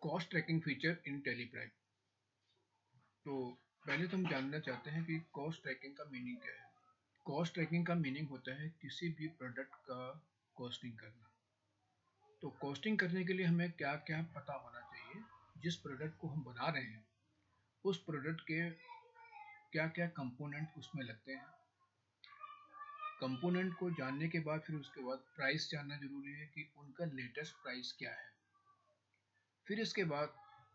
Cost tracking feature in Teleprime. तो पहले तो हम जानना चाहते हैं कि कॉस्ट ट्रैकिंग का मीनिंग क्या है। कॉस्ट ट्रैकिंग का मीनिंग होता है किसी भी प्रोडक्ट का कॉस्टिंग करना। तो कॉस्टिंग करने के लिए हमें क्या क्या पता होना चाहिए, जिस प्रोडक्ट को हम बना रहे हैं उस प्रोडक्ट के क्या क्या कंपोनेंट उसमें लगते हैं। कंपोनेंट को जानने के बाद फिर उसके बाद प्राइस जानना जरूरी है कि उनका लेटेस्ट प्राइस क्या है। फिर इसके बाद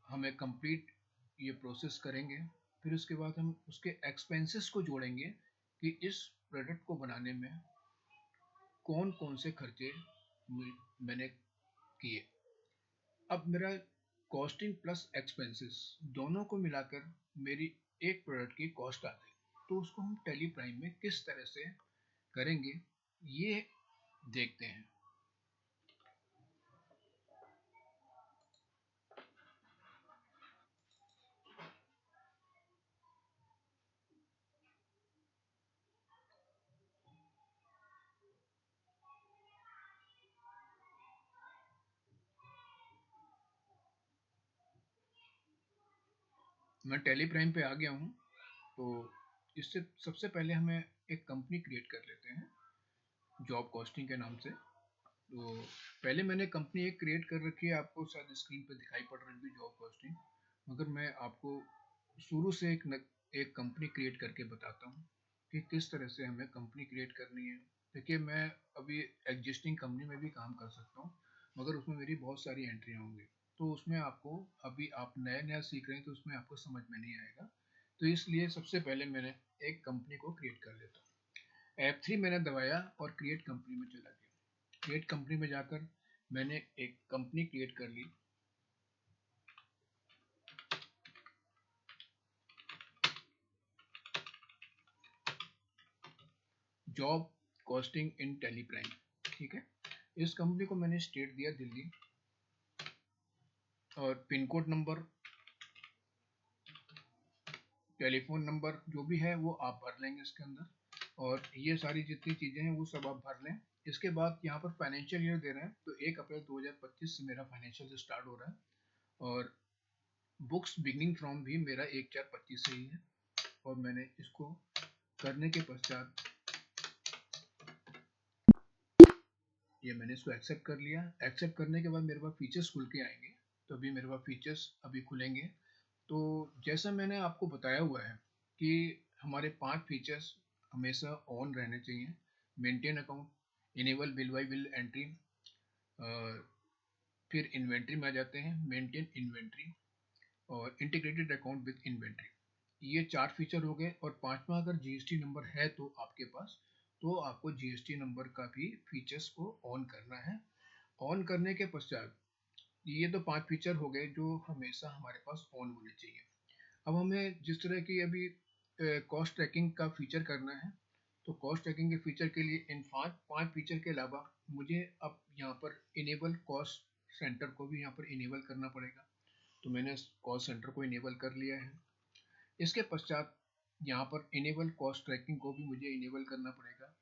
हमें कंप्लीट ये प्रोसेस करेंगे। फिर उसके बाद हम उसके एक्सपेंसेस को जोड़ेंगे कि इस प्रोडक्ट को बनाने में कौन कौन से खर्चे मैंने किए। अब मेरा कॉस्टिंग प्लस एक्सपेंसेस दोनों को मिलाकर मेरी एक प्रोडक्ट की कॉस्ट आ गई। तो उसको हम टेली प्राइम में किस तरह से करेंगे ये देखते हैं। मैं टेली प्राइम पे आ गया हूँ। तो इससे सबसे पहले हमें एक कंपनी क्रिएट कर लेते हैं जॉब कॉस्टिंग के नाम से। तो पहले मैंने कंपनी एक क्रिएट कर रखी है, आपको शायद स्क्रीन पे दिखाई पड़ रही है जॉब कॉस्टिंग। मगर मैं आपको शुरू से एक कंपनी क्रिएट करके बताता हूँ कि किस तरह से हमें कंपनी क्रिएट करनी है। देखिए, मैं अभी एग्जिस्टिंग कंपनी में भी काम कर सकता हूँ, मगर उसमें मेरी बहुत सारी एंट्रियाँ होंगी। तो उसमें आपको, अभी आप नया नया सीख रहे हैं तो उसमें आपको समझ में नहीं आएगा। तो इसलिए सबसे पहले मैंने एक कंपनी को क्रिएट कर लेता हूँ। F3 मैंने दबाया और क्रिएट कंपनी में चला गया। क्रिएट कंपनी में जाकर मैंने एक कंपनी क्रिएट कर ली। जॉब कॉस्टिंग इन टेलीप्राइम, ठीक है। इस कंपनी को मैंने स्टेट दिया दिल्ली, और pin code number, telephone number जो भी है वो आप भर लेंगे इसके अंदर। और ये सारी जितनी चीज़ें हैं वो सब आप भर लें। इसके बाद यहाँ पर फाइनेंशियल ईयर दे रहे हैं, तो 1 अप्रैल 2025 से मेरा फाइनेंशियल स्टार्ट हो रहा है। और बुक्स बिगनिंग फ्रॉम भी मेरा 1/4/25 से ही है। और मैंने इसको करने के पश्चात ये मैंने इसको एक्सेप्ट कर लिया। एक्सेप्ट करने के बाद मेरे पास फीचर्स खुल के आएंगे। तो अभी मेरे पास फीचर्स अभी खुलेंगे। तो जैसा मैंने आपको बताया हुआ है कि हमारे 5 फीचर्स हमेशा ऑन रहने चाहिए। Maintain account, enable bill by bill entry, फिर इन्वेंट्री में आ जाते हैं, मेंटेन इन्वेंट्री, और इंटीग्रेटेड अकाउंट विद इन्वेंट्री। ये 4 फीचर हो गए। और पांचवा, अगर जीएसटी नंबर है तो आपके पास, तो आपको जीएसटी नंबर का भी फीचर्स को ऑन करना है। ऑन करने के पश्चात ये तो 5 फीचर हो गए जो हमेशा हमारे पास ऑन होने चाहिए। अब हमें जिस तरह की अभी कॉस्ट ट्रैकिंग का फीचर करना है, तो कॉस्ट ट्रैकिंग के फीचर के लिए इन पांच फीचर के अलावा मुझे अब यहाँ पर इनेबल कॉस्ट सेंटर को भी यहाँ पर इनेबल करना पड़ेगा। तो मैंने कॉस्ट सेंटर को इनेबल कर लिया है। इसके पश्चात यहाँ पर इनेबल कॉस्ट ट्रैकिंग को भी मुझे इनेबल करना पड़ेगा।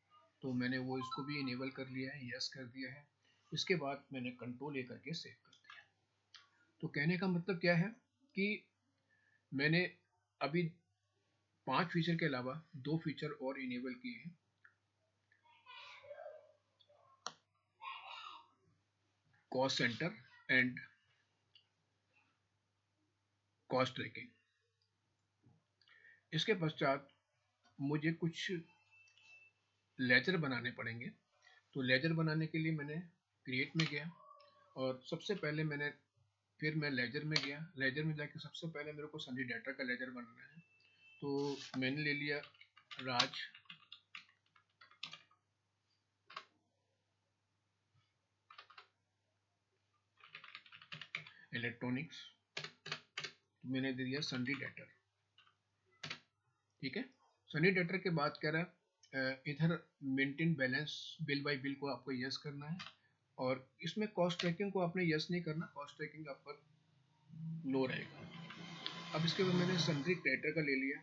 तो मैंने वो इसको भी इनेबल कर लिया है, यस कर दिया है। इसके बाद मैंने कंट्रोल ए करके सेव कर दिया। तो कहने का मतलब क्या है कि मैंने अभी 5 फीचर के अलावा 2 फीचर और इनेबल किए हैं, cost centre and cost tracking. इसके पश्चात मुझे कुछ लेजर बनाने पड़ेंगे। तो लेजर बनाने के लिए मैंने क्रिएट में गया, और सबसे पहले मैं लेजर में गया। लेजर में जाके सबसे पहले मेरे को सनी डाटा का लेजर बनाना है। तो मैंने ले लिया राज इलेक्ट्रॉनिक्स, तो मैंने दे दिया सनी डाटा, ठीक है। सनी डाटा के बाद कह रहा है इधर maintain balance bill bye bill को आपको यस करना है। और इसमें कॉस्ट ट्रैकिंग को आपने यस नहीं करना, कॉस्ट ट्रैकिंग आप पर लो रहेगा। अब इसके बाद मैंने सन्ड्री क्रेडिटर का ले लिया।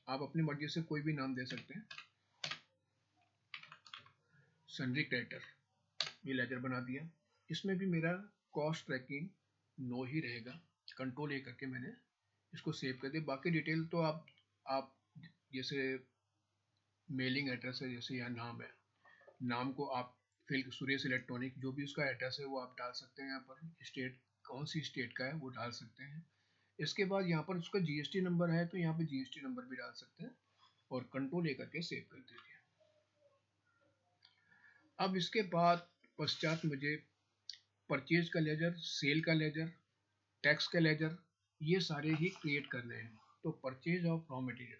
आप अपनी मर्जी से कोई भी नाम दे सकते हैं। सन्ड्री क्रेडिटर ये लेजर बना दिया। इसमें भी मेरा कॉस्ट ट्रैकिंग नो ही रहेगा। कंट्रोल ए करके मैंने इसको सेव कर दिया। बाकी डिटेल तो आप जैसे मेलिंग एड्रेस है, जैसे यहाँ नाम है, नाम को आप फिल सुरेश इलेक्ट्रॉनिक जो भी उसका एड्रेस है वो आप डाल सकते हैं। यहाँ पर स्टेट कौन सी स्टेट का है वो डाल सकते हैं। इसके बाद यहाँ पर उसका जीएसटी नंबर है तो यहाँ पे जीएसटी नंबर भी डाल सकते हैं और कंट्रोल ए करके सेव कर दीजिए। अब इसके बाद पश्चात मुझे परचेज का लेजर, सेल का लेजर, टैक्स का लेजर ये सारे ही क्रिएट करने हैं। तो purchase of raw material,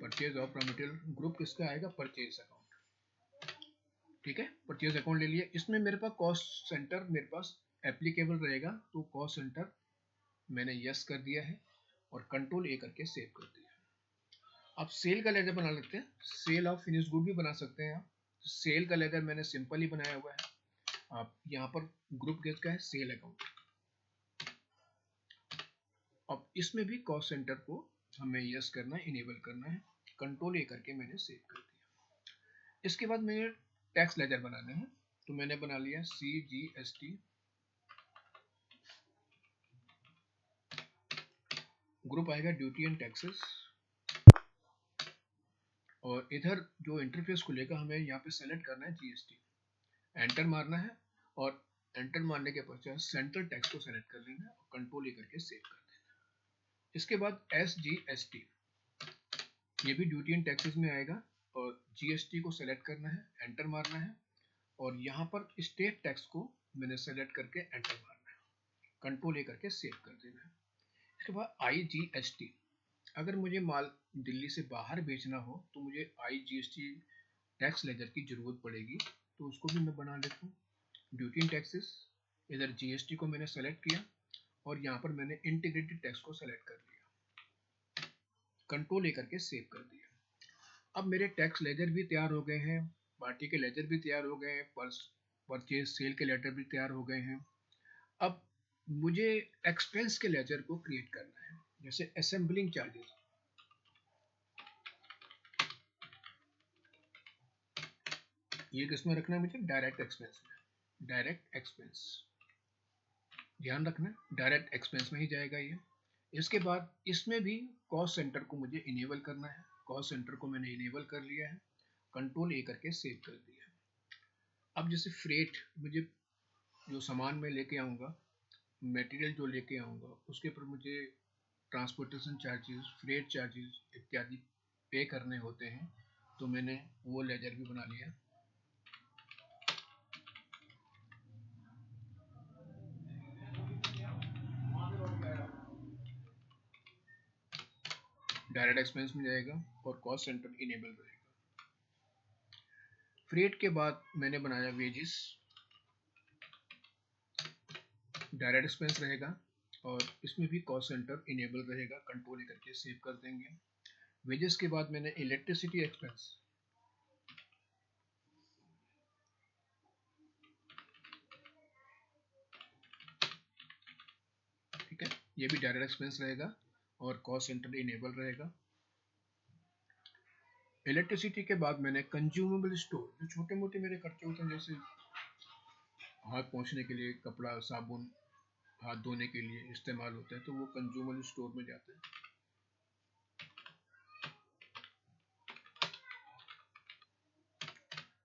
purchase of raw material group किसका आएगा, परचेज अकाउंट। ठीक है, परचेज अकाउंट ले लिया। इसमें मेरे पास कॉस्ट सेंटर मेरे पास एप्लीकेबल रहेगा तो कॉस्ट सेंटर मैंने यस कर दिया है और कंट्रोल ए करके सेव कर दिया। अब सेल का लेजर बना लेते हैं। सेल ऑफ फिनिश गुड भी बना सकते हैं आप। तो सेल का लेजर मैंने सिंपल ही बनाया हुआ है। आप यहाँ पर ग्रुप किसका है, सेल अकाउंट। अब इसमें भी कॉस्ट सेंटर को हमें यस करना है, इनेबल करना है। कंट्रोल ए करके मैंने सेव कर दिया। इसके बाद मैंने टैक्स लेजर बनाना है तो मैंने बना लिया CGST, ग्रुप आएगा ड्यूटी एंड टैक्सेस। और इधर जो इंटरफेस खुलेगा हमें यहाँ पे सेलेक्ट करना है जीएसटी, एंटर मारना है और एंटर मारने के पश्चात सेंट्रल टैक्स को सेलेक्ट कर लेना है और कंट्रोल ए करके सेव कर देना है। इसके बाद SGST, ये भी ड्यूटी एंड टैक्सेस में आएगा और जीएसटी को सेलेक्ट करना है, एंटर मारना है और यहाँ पर स्टेट टैक्स को मैंने सेलेक्ट करके एंटर मारना है, कंट्रोल ए करके सेव कर देना है। इसके बाद IGST, अगर मुझे माल दिल्ली से बाहर बेचना हो तो मुझे IGST टैक्स लेजर की जरूरत पड़ेगी तो उसको भी मैं बना लेता हूँ। ड्यूटी एंड टैक्सेस, इधर जीएसटी को मैंने सेलेक्ट किया और यहाँ पर मैंने इंटीग्रेटेड टैक्स को सेलेक्ट कर लिया, कंट्रोल ए करके सेव कर दिया। अब मेरे टैक्स लेजर भी तैयार हो गए हैं, पार्टी के लेजर भी तैयार हो गए हैं, परचेज सेल के लेटर भी तैयार हो गए हैं। अब मुझे एक्सपेंस के लेजर को क्रिएट करना है, जैसे असेंबलिंग चार्जेस। ये किस में रखना है मुझे, डायरेक्ट एक्सपेंस में। डायरेक्ट एक्सपेंस ध्यान रखना, डायरेक्ट एक्सपेंस में ही जाएगा ये। इसके बाद इसमें भी कॉस्ट सेंटर को मुझे इनेबल करना है। कॉस्ट सेंटर को मैंने इनेबल कर लिया है, कंट्रोल ए करके सेव कर दिया। अब जैसे फ्रेट, मुझे जो सामान मैं लेके आऊँगा, मटेरियल जो लेके आऊँगा उसके ऊपर मुझे ट्रांसपोर्टेशन चार्जेस, फ्रेट चार्जेस इत्यादि पे करने होते हैं तो मैंने वो लेजर भी बना लिया। डायरेक्ट एक्सपेंस में जाएगा और कॉस्ट सेंटर इनेबल रहेगा। फ्रेट के बाद मैंने बनाया वेजेस, डायरेक्ट एक्सपेंस रहेगा और इसमें भी कॉस्ट सेंटर इनेबल रहेगा, कंट्रोल करके सेव कर देंगे। वेजेस के बाद मैंने इलेक्ट्रिसिटी एक्सपेंस, ठीक है, ये भी डायरेक्ट एक्सपेंस रहेगा और कॉस्ट सेंटर इनेबल रहेगा। इलेक्ट्रिसिटी के बाद मैंने कंज्यूमेबल स्टोर, जो छोटे मोटे मेरे खर्चे होते हैं, जैसे हाथ पोंछने के लिए कपड़ा, साबुन, हाथ धोने के लिए इस्तेमाल होता है तो वो कंज्यूमेबल स्टोर में जाता है।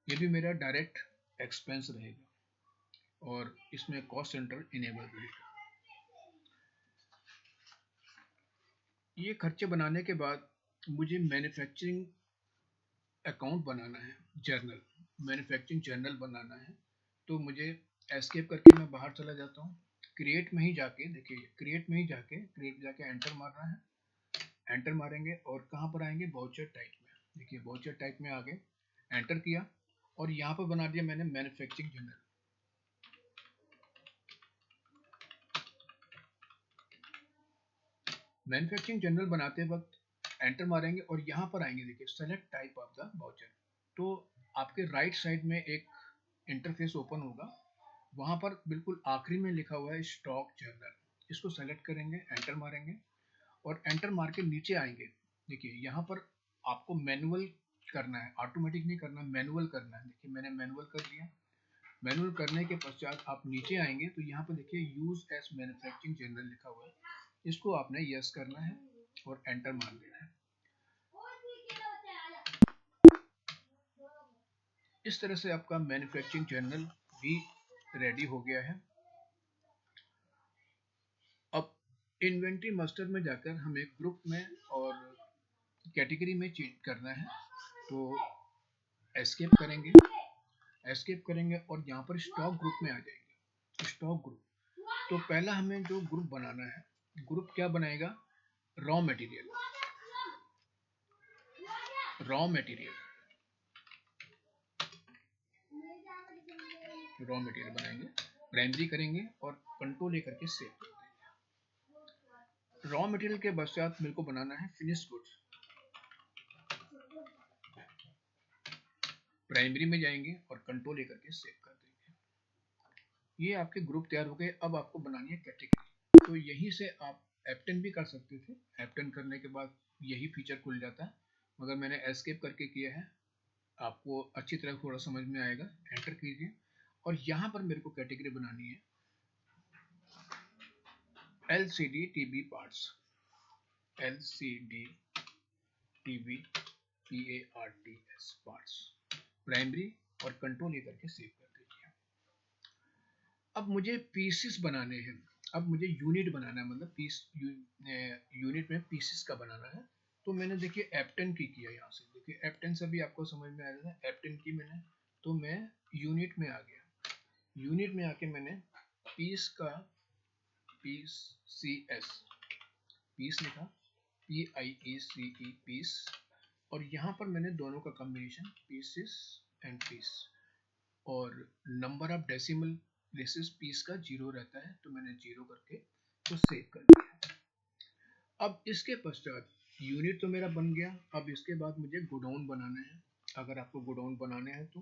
ये भी मेरा डायरेक्ट एक्सपेंस रहेगा और इसमें कॉस्ट सेंटर इनेबल रहेगा। ये खर्चे बनाने के बाद मुझे मैन्युफैक्चरिंग अकाउंट बनाना है, जर्नल, मैन्युफैक्चरिंग जर्नल बनाना है। तो मुझे एस्केप करके मैं बाहर चला जाता हूँ, क्रिएट में ही जाके, देखिए क्रिएट में जाके एंटर मारना है, एंटर मारेंगे और कहाँ पर आएंगे, वाउचर टाइप में। देखिए वाउचर टाइप में आगे एंटर किया और यहाँ पर बना दिया मैंने मैन्युफैक्चरिंग जर्नल। मैन्युफैक्चरिंग जर्नल बनाते वक्त एंटर मारेंगे और यहाँ पर आएंगे, देखिए select type of the voucher. तो आपके राइट साइड में एक इंटरफेस ओपन होगा, वहाँ पर बिल्कुल आखिरी में लिखा हुआ है स्टॉक जर्नल। इसको सेलेक्ट करेंगे, एंटर मारेंगे और एंटर मार के नीचे आएंगे। देखिए यहाँ पर आपको मैनुअल करना है, ऑटोमेटिक नहीं करना, मैनुअल करना है। देखिए मैंने मैनुअल कर लिया। मैनुअल करने के पश्चात आप नीचे आएंगे तो यहाँ पर देखिए यूज एज मैन्युफैक्चरिंग जनरल लिखा हुआ है, इसको आपने यस करना है और एंटर मार देना है। इस तरह से आपका मैन्युफैक्चरिंग जर्नल भी रेडी हो गया है। अब इन्वेंट्री मास्टर में जाकर हमें ग्रुप में और कैटेगरी में चेंज करना है, तो एस्केप करेंगे, एस्केप करेंगे और यहाँ पर स्टॉक ग्रुप में आ जाएंगे। स्टॉक ग्रुप, तो पहला हमें जो ग्रुप बनाना है, ग्रुप क्या बनाएगा, raw material, raw material, raw material बनाएंगे, प्राइमरी करेंगे और कंट्रोल लेकर के सेव कर देंगे। रॉ मटेरियल के पश्चात मेरे को बनाना है फिनिश गुड्स। प्राइमरी में जाएंगे और कंट्रोल लेकर के सेव कर देंगे। ये आपके ग्रुप तैयार हो गए। अब आपको बनानी है कैटेगरी, तो यहीं से आप F10 भी कर सकते थे। F10 करने के बाद यही फीचर खुल जाता है, मगर मैंने एस्केप करके किया है, आपको अच्छी तरह थोड़ा समझ में आएगा। एंटर कीजिए और यहाँ पर मेरे को कैटेगरी बनानी है LCD TV parts, LCD TV PARTS parts, primary और कंट्रोल लेकर के सेव कर दीजिए। अब मुझे पीसेस बनाने हैं, अब मुझे यूनिट बनाना है, मतलब पीस यूनिट में पीसेस का बनाना है। तो मैंने देखिए F10 की किया, यहाँ से देखिए F10 से भी आपको समझ में आ जाता है। F10 की मैंने, तो मैं यूनिट में आ गया। यूनिट में आके मैंने पीस का पीस CS पीस लिखा, PIECE पीस, और यहाँ पर मैंने दोनों का कॉम्बिनेशन पीसेस एंड पीस, और number of decimal places piece का 0 रहता है, तो मैंने 0 करके तो सेव कर दिया। अब इसके पश्चात यूनिट तो मेरा बन गया। अब इसके बाद मुझे गोडाउन बनाना है। अगर आपको गोडाउन बनाने हैं तो,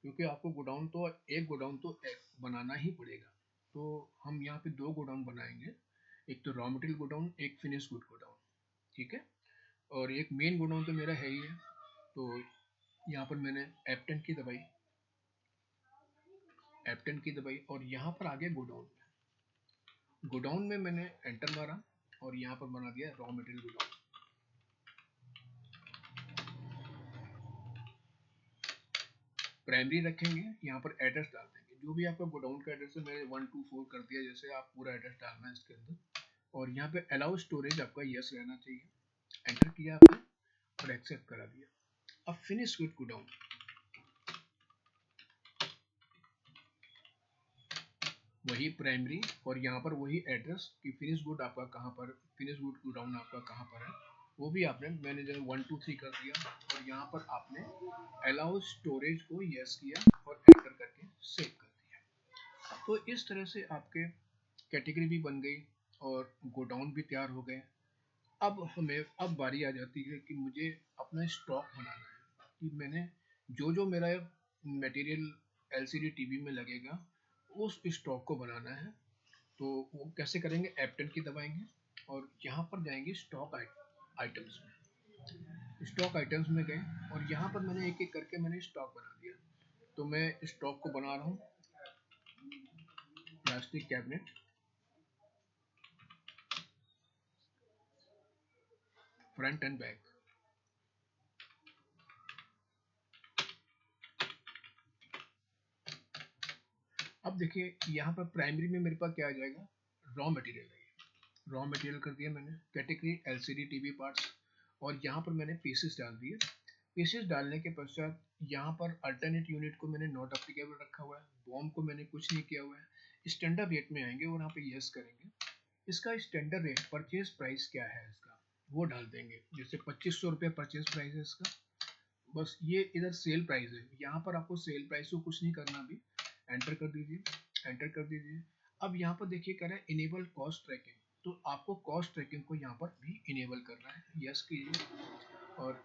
क्योंकि आपको गोडाउन तो एक गोडाउन तो बनाना ही पड़ेगा, तो हम यहाँ पे 2 गोडाउन बनाएंगे, एक तो रॉ मटेरियल गोडाउन, एक फिनिश गुड गोडाउन, ठीक है। और एक मेन गोडाउन तो मेरा है ही है। तो यहाँ पर मैंने F10 की दबाई, F10 की दबाई और यहाँ पर आ गया गोडाउन। गोडाउन में मैंने एंटर मारा और यहाँ पर बना दिया रॉ मटेरियल गोडाउन। प्राइमरी रखेंगे, यहाँ पर एड्रेस डाल देंगे, जो भी आपका गोडाउन का एड्रेस है, मैंने 1 2 4 कर दिया, जैसे आप पूरा एड्रेस डालना है इसके अंदर। और यहाँ पे अलाउ स्टोरेज आपका यस रहना चाहिए, एंटर किया आपने और एक्सेप्ट करा दिया। अब फिनिश विद गोडाउन, वही प्राइमरी और यहाँ पर वही एड्रेस कि फिनिश गुड आपका कहाँ पर, फिनिश गुड गोडाउन आपका कहाँ पर है, वो भी आपने, मैंने जब 1 2 3 कर दिया और यहाँ पर आपने अलाउ स्टोरेज को यस किया और एंटर करके सेव कर दिया। तो इस तरह से आपके कैटेगरी भी बन गई और गोडाउन भी तैयार हो गए। अब बारी आ जाती है कि मुझे अपना स्टॉक बनाना है, कि मैंने जो मेरा मटेरियल LCD टीवी में लगेगा उस स्टॉक को बनाना है। तो वो कैसे करेंगे, F10 की दबाएंगे और यहाँ पर जाएंगे स्टॉक आइटम्स में। स्टॉक आइटम्स में गए और यहाँ पर मैंने एक एक करके मैंने स्टॉक बना दिया। तो मैं स्टॉक को बना रहा हूँ, plastic cabinet, front end back. अब देखिए यहाँ पर प्राइमरी में मेरे पास क्या आ जाएगा, रॉ मटेरियल है। रॉ मटेरियल कर दिया मैंने, कैटेगरी LCD टीवी पार्ट्स, और यहाँ पर मैंने पीसेस डाल दिए। पीसेस डालने के पश्चात यहाँ पर अल्टरनेट यूनिट को मैंने नॉट अप्लीकेबल रखा हुआ है, बॉम्ब को मैंने कुछ नहीं किया हुआ है। स्टैंडर्ड रेट में आएंगे और यहाँ पे यस करेंगे। इसका स्टैंडर्ड रेट, परचेज प्राइस क्या है इसका, वो डाल देंगे। जैसे 2500 रुपये परचेज प्राइस है इसका, बस ये इधर सेल प्राइस है, यहाँ पर आपको सेल प्राइस को कुछ नहीं करना अभी। एंटर कर दीजिए, एंटर कर दीजिए। अब यहाँ पर देखिए कह रहा है इनेबल कॉस्ट ट्रैकिंग, तो आपको कॉस्ट ट्रैकिंग को यहाँ पर भी इनेबल करना है, यस कीजिए और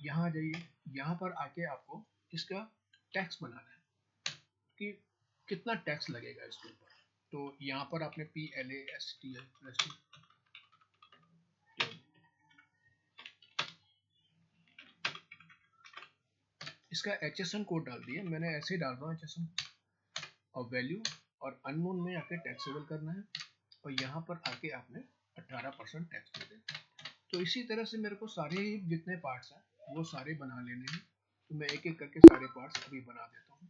यहाँ आ जाइए। यहाँ पर आके आपको इसका टैक्स बनाना है कि कितना टैक्स लगेगा इसके ऊपर। तो यहाँ पर आपने PLASTL इसका HSN कोड डाल दिया, मैंने ऐसे ही डाल रहा हूँ HSN और वैल्यू, और अननोन में आके टैक्सेबल करना है और यहाँ पर आके आपने 18% टैक्स दे देना। तो इसी तरह से मेरे को सारे जितने पार्ट्स हैं वो सारे बना लेने हैं। तो मैं एक एक करके सारे पार्ट्स अभी बना देता हूँ।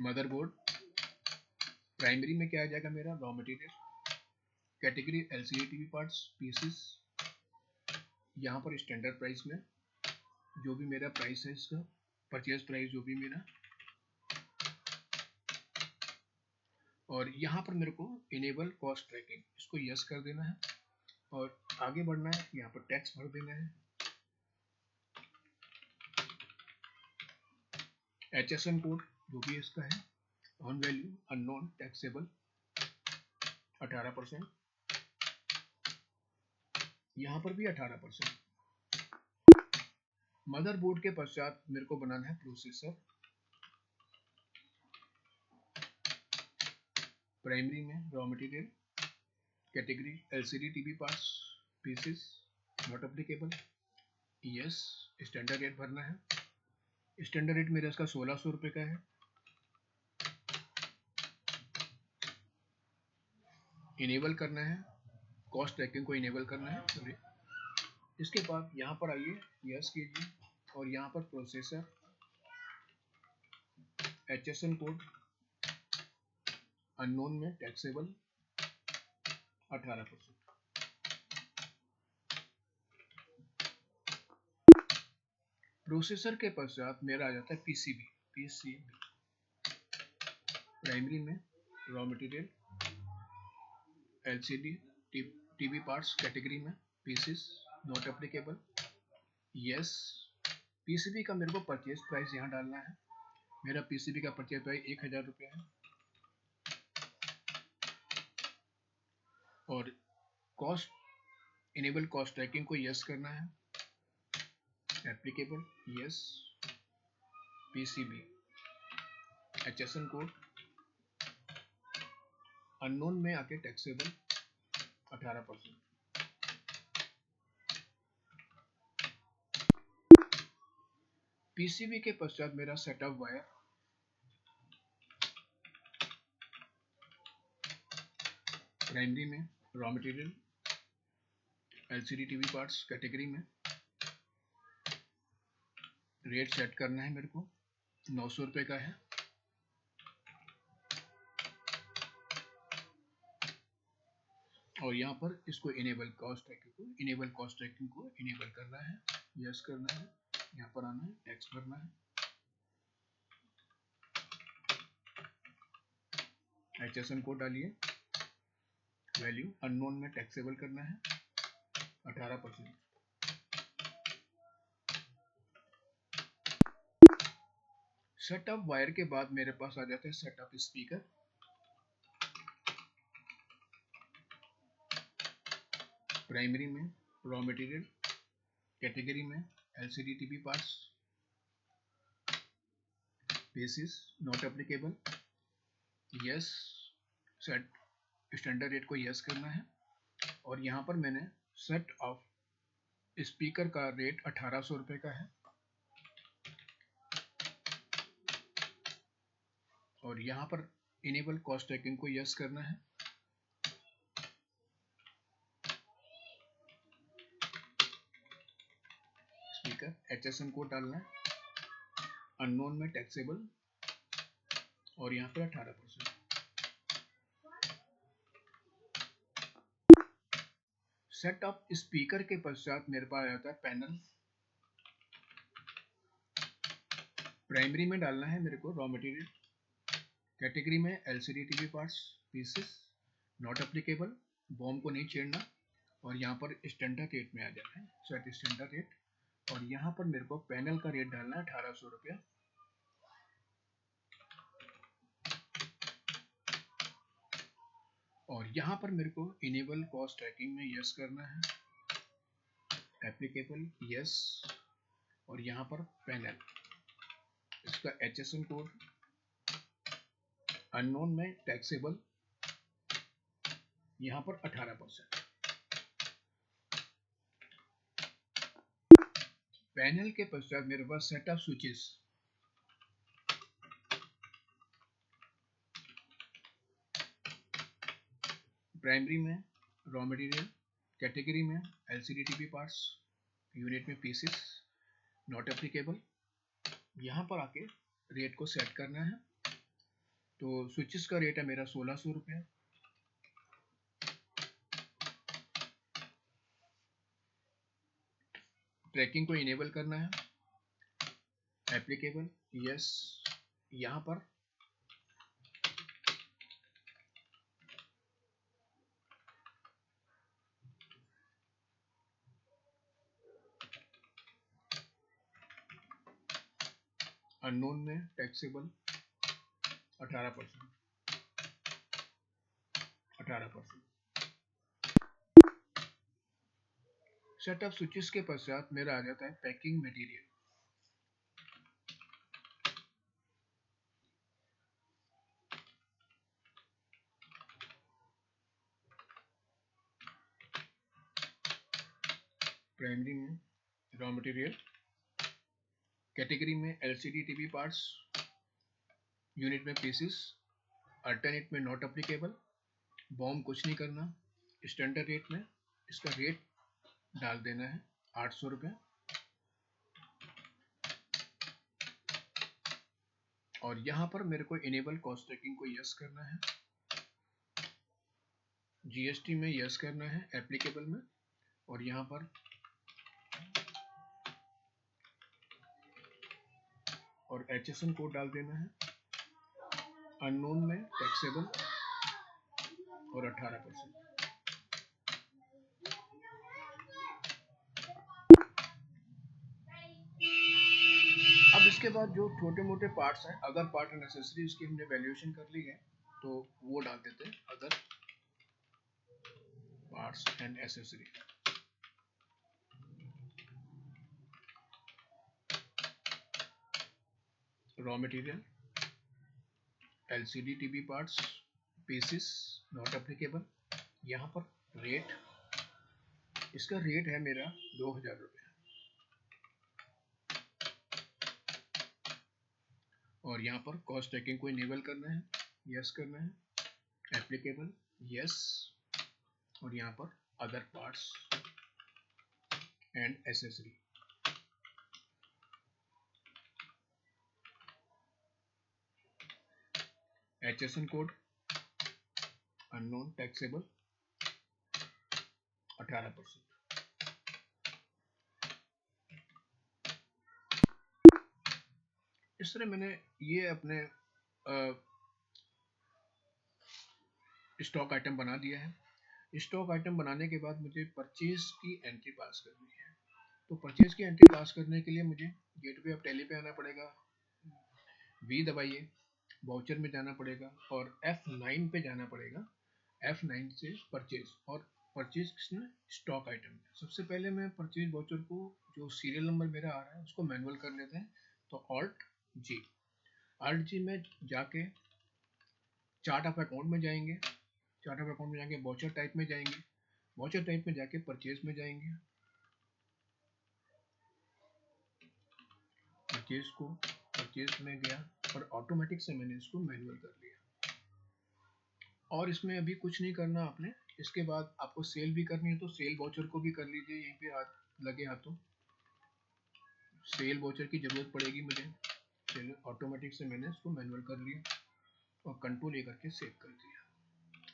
मदरबोर्ड, प्राइमरी में क्या आ जाएगा मेरा, raw material, category LCD TV parts pieces, यहाँ पर स्टैंडर्ड प्राइस में जो भी मेरा प्राइस है, इसका परचेज प्राइस जो भी मेरा, और यहाँ पर मेरे को इनेबल कॉस्ट ट्रैकिंग, इसको यस कर देना है और आगे बढ़ना है। यहाँ पर टैक्स भर देना है, HSN कोड जो भी इसका है, ऑन वैल्यू अननोन टैक्सेबल 18%, यहाँ पर भी 18%। मदरबोर्ड के पश्चात मेरे को बनाना है प्रोसेसर, प्राइमरी में raw material, category LCD TV parts pieces not applicable, yes, standard rate भरना है। स्टैंडर्ड रेट मेरा इसका 1600 रुपये का है। इनेबल करना है, कॉस्ट ट्रैकिंग को इनेबल करना है सॉरी। इसके बाद यहाँ पर आइए, यस कीजिए और यहाँ पर प्रोसेसर, HSN कोड अननोन में टैक्सेबल 18%। प्रोसेसर के पश्चात मेरा आ जाता है PCB, प्राइमरी में raw material, LCD TV parts category में pieces not applicable, yes. PCB का मेरे को परचेज प्राइस यहाँ डालना है, मेरा PCB का परचेज प्राइस 1000 रुपये है। और कॉस्ट इनेबल कॉस्ट ट्रैकिंग को यस करना है, applicable yes, PCB HSN code unknown में आके टैक्सेबल 18%। PCB के पश्चात मेरा सेटअप वायर, प्राइमरी में raw material, LCD TV parts category में, रेट सेट करना है मेरे को 900 रुपये का है। और यहाँ पर इसको इनेबल कॉस्ट ट्रैकिंग को इनेबल करना है, यस करना है, यहाँ पर आना है, टैक्स भरना है, HSN कोड डालिए, वैल्यू अननोन में टैक्सेबल करना है 18%। सेटअप वायर के बाद मेरे पास आ जाता है सेटअप स्पीकर, प्राइमरी में रॉ मटेरियल, कैटेगरी में LCD TV parts basis not applicable, yes, set standard rate को यस करना है। और यहाँ पर मैंने सेट ऑफ स्पीकर का रेट 1800 रुपये का है और यहाँ पर इनेबल कॉस्ट ट्रैकिंग को यस करना है। स्पीकर HSN कोड डालना है, अननोन में टैक्सेबल और यहाँ पर 18%। सेट ऑफ स्पीकर के पश्चात मेरे पास आ जाता है पैनल, प्राइमरी में डालना है मेरे को रॉ मटेरियल, कैटेगरी में LCD TV parts pieces not applicable, bomb को नहीं छेड़ना और यहाँ पर स्टैंडर्ड रेट में आ जाना है, सेट स्टैंडर्ड रेट। और यहाँ पर मेरे को पैनल का रेट डालना है 1800 रुपया। और यहाँ पर मेरे को इनेबल कॉस्ट ट्रैकिंग में यस करना है, एप्लीकेबल यस, और यहाँ पर पैनल, इसका HSN कोड अननोन में टैक्सेबल यहाँ पर 18%। पैनल के पश्चात मेरे पास सेट ऑफ स्विचेस, प्राइमरी में रॉ मटेरियल, कैटेगरी में एलसीडी टीवी पार्ट्स, यूनिट में पीसेस नॉट एप्लीकेबल। यहाँ पर आके रेट को सेट करना है। तो स्विचेस का रेट है मेरा 1600 रुपये। ट्रैकिंग को इनेबल करना है, एप्लीकेबल यस। यहाँ पर अननोन में टैक्सेबल 18%। सेट ऑफ स्विचेस के पश्चात मेरा आ जाता है पैकिंग मटेरियल। प्राइमरी में रॉ मटेरियल, कैटेगरी में एलसीडी टीवी पार्ट्स, यूनिट में पीसेस, अल्टरनेट में नॉट एप्लीकेबल, बॉम्ब कुछ नहीं करना, स्टैंडर्ड रेट में इसका रेट डाल देना है 800 रुपये। और यहाँ पर मेरे को इनेबल कॉस्ट ट्रैकिंग को यस करना है, जीएसटी में यस करना है, एप्लीकेबल में, और यहाँ पर और HSN कोड डाल देना है, अननोन में टैक्सेबल और 18%। अब इसके बाद जो छोटे मोटे पार्ट्स हैं, अदर पार्ट एंड एक्सेसरी, उसकी हमने वैल्यूएशन कर ली है, तो वो डाल देते हैं, other parts and accessory. Raw material, LCD TV parts, pieces not applicable. यहाँ पर रेट, इसका रेट है मेरा 2000 रुपये। और यहाँ पर कॉस्ट ट्रैकिंग को इनेबल करना है, यस करना है, एप्लीकेबल यस, और यहाँ पर other parts and accessory. HSN code unknown taxable 18%। इस तरह मैंने ये अपने स्टॉक आइटम बना दिया है। स्टॉक आइटम बनाने के बाद मुझे परचेज की एंट्री पास करनी है। तो परचेज की एंट्री पास करने के लिए मुझे गेटवे ऑफ टैली पे आना पड़ेगा, V दबाइए, वाउचर में जाना पड़ेगा और F9 पे जाना पड़ेगा। F9 से परचेज, और परचेज किसने, स्टॉक आइटम। सबसे पहले मैं परचेज वाउचर को, जो सीरियल नंबर मेरा आ रहा है, उसको मैनुअल कर लेते हैं। तो Alt G में जाके चार्ट ऑफ अकाउंट में जाएंगे, चार्ट ऑफ अकाउंट में जाके वाउचर टाइप में जाएंगे, वाउचर टाइप में जाके परचेज में जाएंगे, परचेज में गया और ऑटोमेटिक से मैंने इसको मैनुअल कर लिया। और इसमें अभी कुछ नहीं करना आपने। इसके बाद आपको सेल भी करनी है तो सेल वाउचर को भी कर लीजिए, यहीं पे लगे हाथों सेल वाउचर की जरूरत पड़ेगी मुझे। चलिए, ऑटोमेटिक से मैंने इसको मैनुअल कर लिया और कंट्रोल ए करके सेव कर दिया।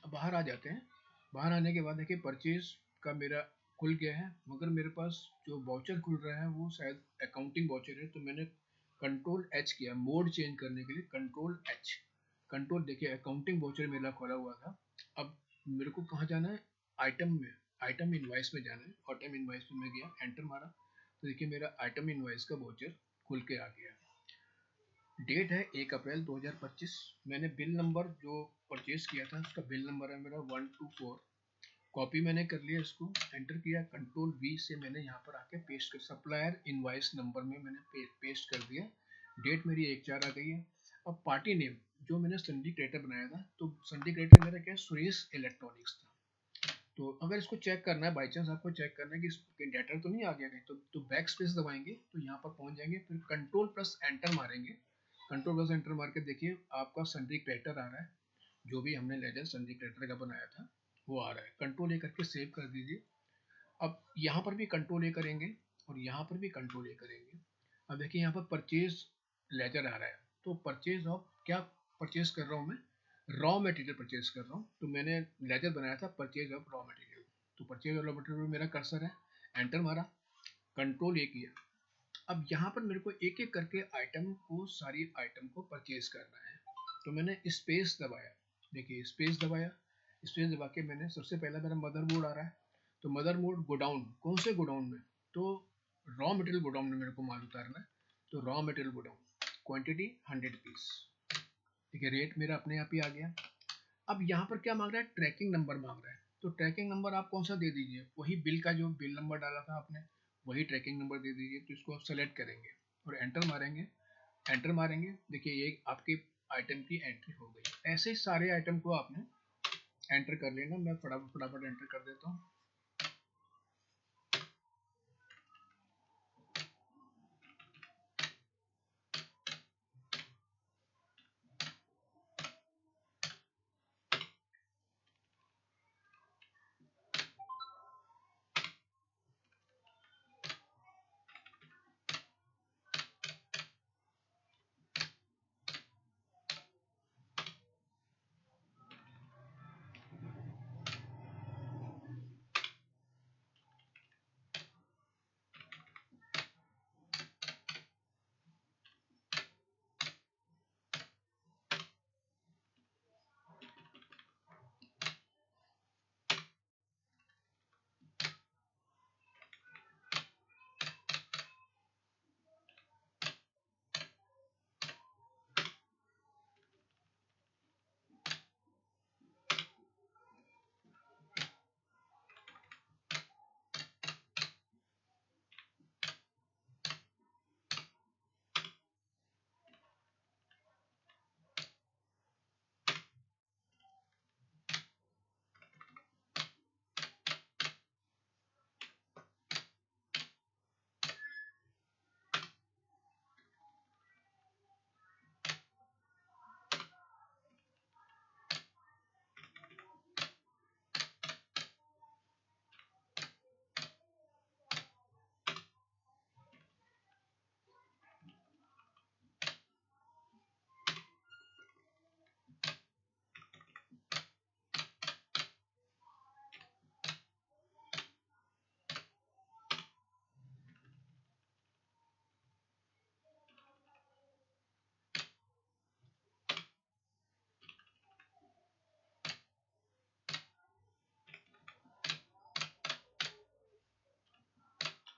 अब बाहर आ जाते हैं। बाहर आने के बाद देखिए परचेज का मेरा खुल गया है, मगर मेरे पास जो वाउचर खुल रहा है वो शायद अकाउंटिंग वाउचर है। तो मैंने कंट्रोल H किया मोड चेंज करने के लिए, कंट्रोल H। कंट्रोल, देखिए अकाउंटिंग वाउचर मेरा खोला हुआ था। अब मेरे को कहाँ जाना है, आइटम में, आइटम इनवाइस में जाना है। आइटम इनवाइस में मैं गया, एंटर मारा, तो देखिए मेरा आइटम इनवाइस का वाउचर खुल के आ गया। डेट है 1 अप्रैल 2025। मैंने बिल नंबर जो परचेज किया था उसका बिल नंबर है मेरा 124। कॉपी मैंने कर लिया, इसको एंटर किया, कंट्रोल V से मैंने यहाँ पर आके पेस्ट कर, सप्लायर इनवाइस नंबर में मैंने पेस्ट कर दिया। डेट मेरी 1/4 आ गई है। अब पार्टी नेम जो मैंने संडी क्रिएटर बनाया था, तो संडी क्रिएटर मेरा क्या, सुरेश इलेक्ट्रॉनिक्स था। तो अगर इसको चेक करना है, बाई चांस आपको चेक करना है कि डेटा तो नहीं आ गया कहीं, तो बैक स्पेस दबाएंगे तो यहाँ पर पहुंच जाएंगे, फिर कंट्रोल प्लस एंटर मारेंगे। कंट्रोल प्लस एंटर मार के देखिए आपका सन्ड्री कैरेक्टर आ रहा है, जो भी हमने लेजेंड सन्ड्री कैरेक्टर का बनाया था वो आ रहा है। कंट्रोल ए करके सेव कर दीजिए। अब यहाँ पर भी कंट्रोल ए करेंगे और यहाँ पर भी कंट्रोल ए करेंगे। अब देखिए यहाँ पर परचेज लेजर आ रहा है, तो परचेज ऑफ क्या परचेज कर रहा हूँ मैं, रॉ मटेरियल परचेज कर रहा हूँ। तो मैंने लेजर बनाया था परचेज ऑफ रॉ मटेरियल, तो परचेज ऑफ रॉ मटेरियल मेरा कर्सर है, एंटर मारा, कंट्रोल ए किया। अब यहाँ पर मेरे को एक एक करके आइटम को, सारी आइटम को परचेज करना है, तो मैंने स्पेस दबाया। देखिए स्पेस दबाया, स्पेस दबा के मैंने सबसे पहला मेरा मदरबोर्ड आ रहा है, तो मदरबोर्ड गोडाउन, कौन से गोडाउन में, तो रॉ मटेरियल गोडाउन में मेरे को माल उतारना है। तो raw material godown, quantity 100 piece, ठीक है, रेट मेरा अपने आप ही आ गया। अब यहाँ पर क्या मांग रहा है, ट्रैकिंग नंबर मांग रहा है, तो ट्रैकिंग नंबर आप कौन सा दे दीजिए, वही बिल का जो बिल नंबर डाला था आपने, वही ट्रैकिंग नंबर दे दीजिए। तो इसको आप सेलेक्ट करेंगे और एंटर मारेंगे, एंटर मारेंगे, देखिए ये आपकी आइटम की एंट्री हो गई। ऐसे ही सारे आइटम को आपने एंटर कर लेना। मैं फटाफट फटाफट एंटर कर देता हूँ।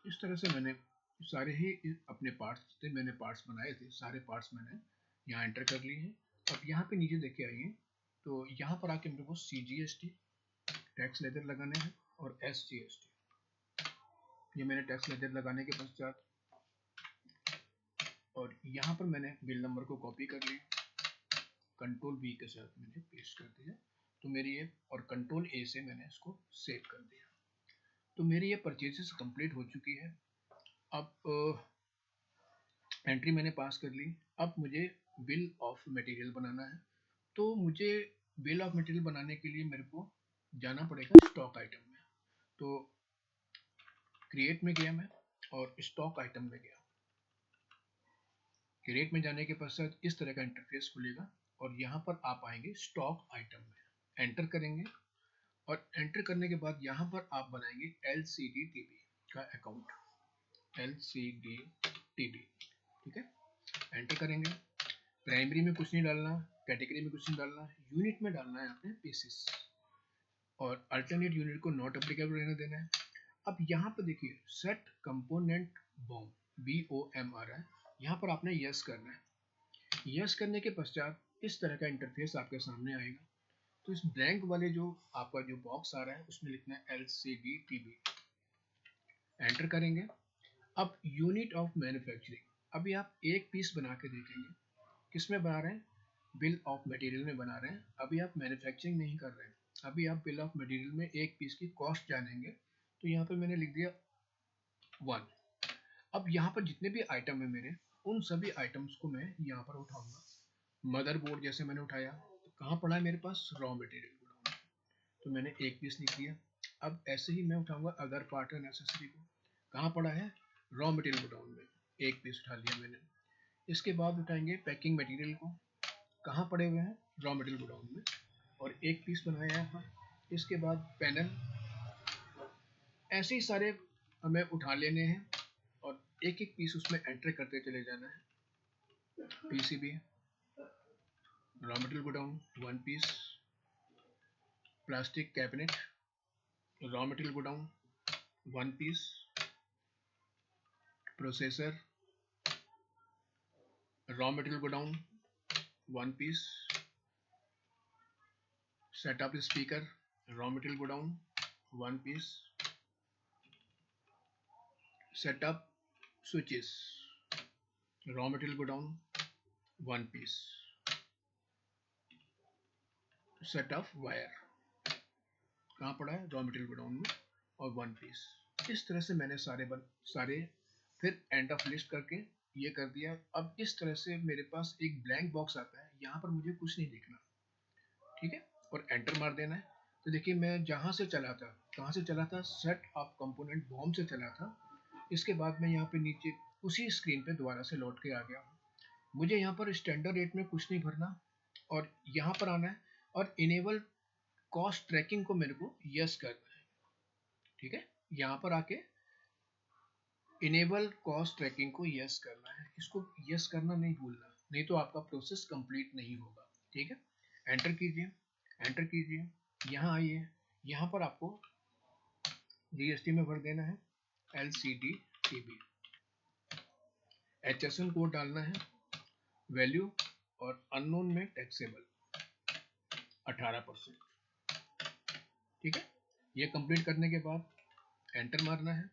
इस तरह से मैंने सारे ही अपने पार्ट्स थे, मैंने पार्ट्स बनाए थे, सारे पार्ट्स मैंने यहाँ एंटर कर लिए हैं। अब यहाँ पे नीचे देख के आइए, तो यहाँ पर आके मेरे को CGST टैक्स लेजर लगाने हैं और SGST। ये मैंने टैक्स लेजर लगाने के पश्चात, और यहाँ पर मैंने बिल नंबर को कॉपी कर लिया, कंट्रोल V के साथ मैंने पेस्ट कर दिया, तो मेरी ये, और कंट्रोल A से मैंने इसको सेव कर दिया। तो मेरी ये परचेजेस कंप्लीट हो चुकी है। अब एंट्री मैंने पास कर ली। अब मुझे बिल ऑफ मटेरियल बनाना है, तो मुझे बिल ऑफ मटेरियल बनाने के लिए मेरे को जाना पड़ेगा स्टॉक आइटम में। तो क्रिएट में गया मैं और स्टॉक आइटम में गया। क्रिएट में जाने के पश्चात इस तरह का इंटरफेस खुलेगा और यहाँ पर आप आएंगे स्टॉक आइटम में, एंटर करेंगे, और एंटर करने के बाद यहाँ पर आप बनाएंगे LCD-TB का अकाउंट, LCD-TB, ठीक है, एंटर करेंगे। प्राइमरी में कुछ नहीं डालना, कैटेगरी में कुछ नहीं डालना, यूनिट में डालना है आपने पीसेस, और अल्टरनेट यूनिट को नॉट एप्लीकेबल रहने देना है। अब यहाँ पर देखिए सेट कंपोनेंट बॉम, BOM आ रहा है, यहाँ पर आपने यस करना है। यस करने के पश्चात इस तरह का इंटरफेस आपके सामने आएगा। तो इस ब्लैंक वाले जो आपका जो बॉक्स आ रहा है उसमें लिखना है LCD-TB, एंटर करेंगे। अब यूनिट ऑफ मैन्युफैक्चरिंग, अभी आप एक पीस बना के देखेंगे, किस में बना रहे हैं, बिल ऑफ मटेरियल में बना रहे हैं, अभी आप मैन्युफैक्चरिंग नहीं कर रहे हैं। अभी आप बिल ऑफ मटेरियल में एक पीस की कॉस्ट जानेंगे, तो यहाँ पे मैंने लिख दिया 1। अब यहाँ पर जितने भी आइटम है मेरे, उन सभी आइटम्स को मैं यहाँ पर उठाऊंगा। मदरबोर्ड जैसे मैंने उठाया, तो कहाँ पड़ा है मेरे पास, रॉ मटेरियल गोडाउन, तो मैंने एक पीस लिख दिया। अब ऐसे ही मैं उठाऊंगा अदर पार्ट एंड एक्सेसरी को, कहाँ पड़ा है, रॉ मटेरियल गोडाउन में, एक पीस उठा लिया मैंने। इसके बाद उठाएंगे पैकिंग मटेरियल को, कहाँ पड़े हुए हैं, रॉ मटेरियल गोडाउन में, और एक पीस बनाया है। इसके बाद पैनल, ऐसे ही सारे हमें उठा लेने हैं और एक एक पीस उसमें एंटर करते चले जाना है। PCB, raw material godown 1 piece, plastic cabinet, raw material godown 1 piece, processor, raw material godown 1 piece, setup speaker, raw material godown 1 piece, setup switches, raw material godown 1 piece, setup wire कहाँ पड़ा है, raw material godown में, और 1 piece. इस तरह से मैंने सारे फिर एंड ऑफ लिस्ट करके ये कर दिया। अब इस तरह से मेरे पास एक ब्लैंक बॉक्स आता है, यहाँ पर मुझे कुछ नहीं लिखना, ठीक है, और एंटर मार देना है। तो देखिए मैं जहाँ से चला था, कहाँ से चला था, सेट ऑफ कंपोनेंट बॉम्ब से चला था। इसके बाद मैं यहाँ पे नीचे उसी स्क्रीन पे दोबारा से लौट के आ गया। मुझे यहाँ पर स्टैंडर्ड रेट में कुछ नहीं भरना, और यहाँ पर आना है और इनेबल कॉस्ट ट्रैकिंग को मेरे को यस करना है, ठीक है। यहाँ पर आके इनेबल कॉस्ट ट्रैकिंग को यस करना है, इसको यस करना नहीं भूलना, नहीं तो आपका प्रोसेस कंप्लीट नहीं होगा, ठीक है। एंटर कीजिए, एंटर कीजिए, यहाँ आइए, यहाँ पर आपको जीएसटी में भर देना है LCD TB, HSN कोड डालना है, वैल्यू और अननोन में टैक्सेबल 18%, ठीक है। ये कंप्लीट करने के बाद एंटर मारना है,